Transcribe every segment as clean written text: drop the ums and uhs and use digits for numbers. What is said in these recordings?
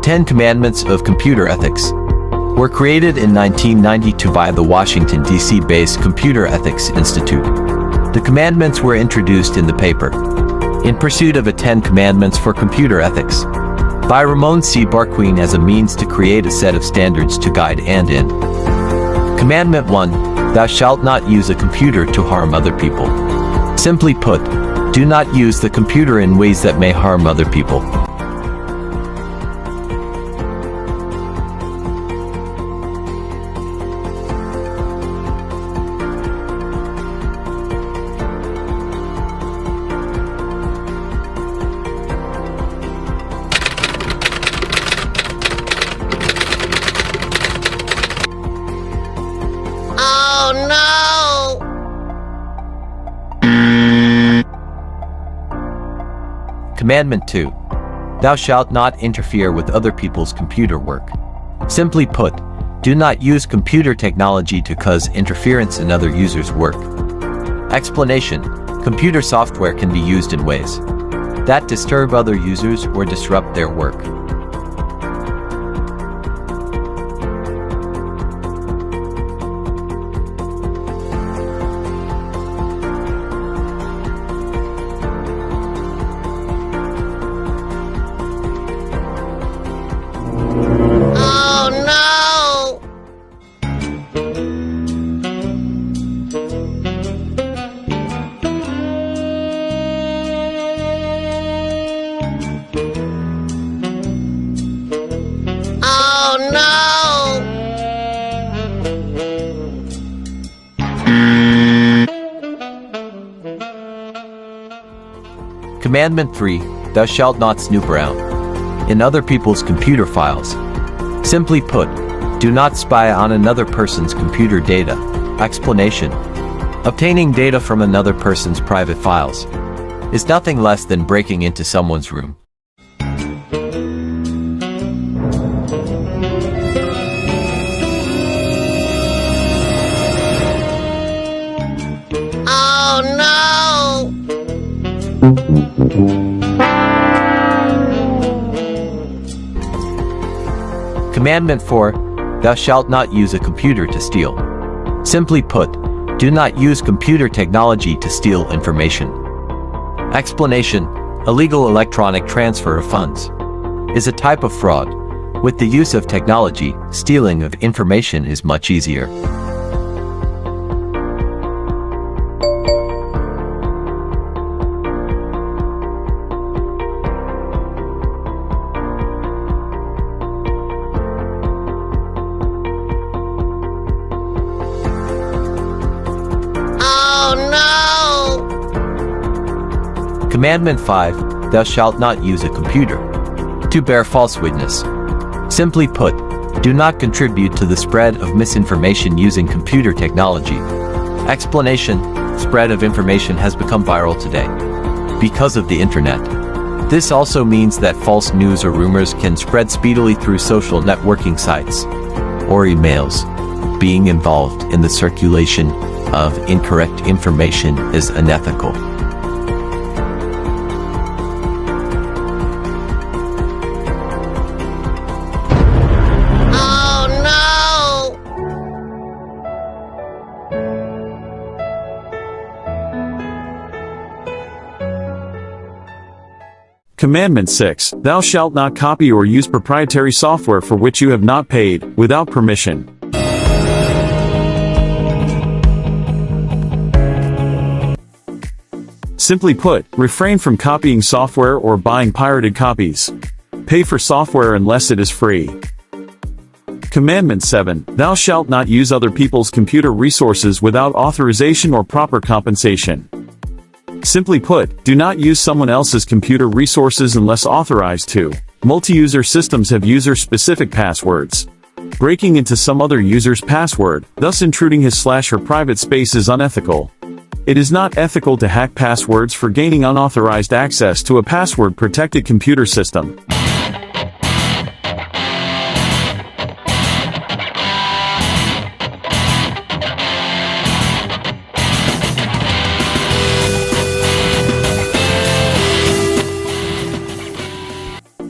10 Commandments of Computer Ethics were created in 1992 by the Washington, D.C.-based Computer Ethics Institute. The commandments were introduced in the paper, In Pursuit of the 10 Commandments for Computer Ethics, by Ramon C. Barquin as a means to create a set of standards to guide and in. Commandment 1, Thou shalt not use a computer to harm other people. Simply put, do not use the computer in ways that may harm other people. Commandment 2. Thou shalt not interfere with other people's computer work. Simply put, do not use computer technology to cause interference in other users' work. Explanation: computer software can be used in ways that disturb other users or disrupt their work. Commandment 3, Thou shalt not snoop around in other people's computer files. Simply put, do not spy on another person's computer data. Explanation: obtaining data from another person's private files is nothing less than breaking into someone's room. Commandment 4, Thou shalt not use a computer to steal. Simply put, do not use computer technology to steal information. Explanation: illegal electronic transfer of funds is a type of fraud. With the use of technology, stealing of information is much easier. Commandment 5, Thou shalt not use a computer to bear false witness. Simply put, do not contribute to the spread of misinformation using computer technology. Explanation: spread of information has become viral today because of the internet. This also means that false news or rumors can spread speedily through social networking sites or emails. Being involved in the circulation of incorrect information is unethical. Commandment 6, Thou shalt not copy or use proprietary software for which you have not paid, without permission. Simply put, refrain from copying software or buying pirated copies. Pay for software unless it is free. Commandment 7, Thou shalt not use other people's computer resources without authorization or proper compensation. Simply put, do not use someone else's computer resources unless authorized to. Multi-user systems have user-specific passwords. Breaking into some other user's password, thus intruding his/her private space, is unethical. It is not ethical to hack passwords for gaining unauthorized access to a password-protected computer system.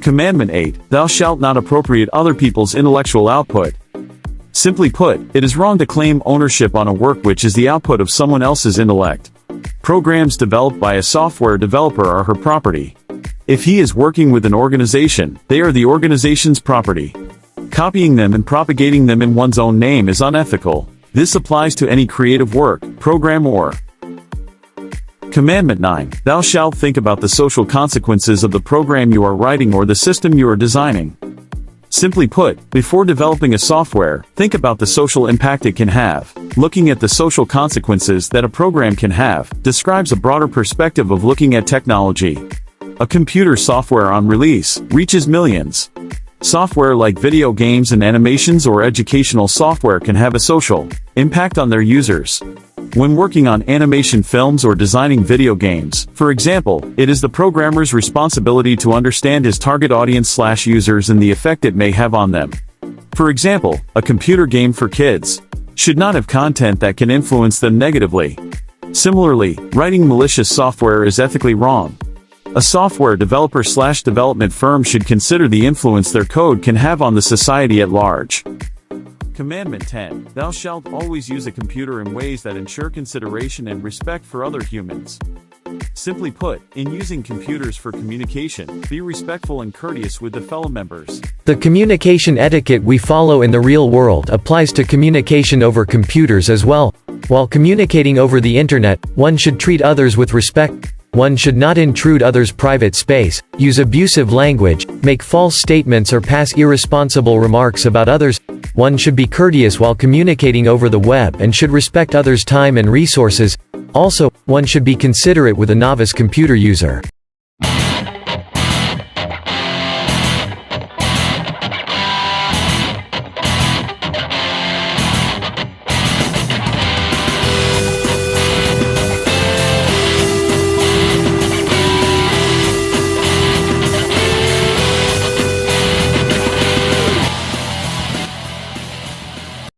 Commandment 8, thou shalt not appropriate other people's intellectual output. Simply put, it is wrong to claim ownership on a work which is the output of someone else's intellect. Programs developed by a software developer are her property. If he is working with an organization, they are the organization's property. Copying them and propagating them in one's own name is unethical. This applies to any creative work, program or. Commandment 9, thou shalt think about the social consequences of the program you are writing or the system you are designing. Simply put, before developing a software, think about the social impact it can have. Looking at the social consequences that a program can have describes a broader perspective of looking at technology. A computer software on release reaches millions. Software like video games and animations or educational software can have a social impact on their users. When working on animation films or designing video games, for example, it is the programmer's responsibility to understand his target audience/users and the effect it may have on them. For example, a computer game for kids should not have content that can influence them negatively. Similarly, writing malicious software is ethically wrong. A software developer/development firm should consider the influence their code can have on the society at large. Commandment 10, thou shalt always use a computer in ways that ensure consideration and respect for other humans. Simply put, in using computers for communication, be respectful and courteous with the fellow members. The communication etiquette we follow in the real world applies to communication over computers as well. While communicating over the internet, one should treat others with respect. One should not intrude others' private space, use abusive language, make false statements or pass irresponsible remarks about others. One should be courteous while communicating over the web and should respect others' time and resources. Also, one should be considerate with a novice computer user.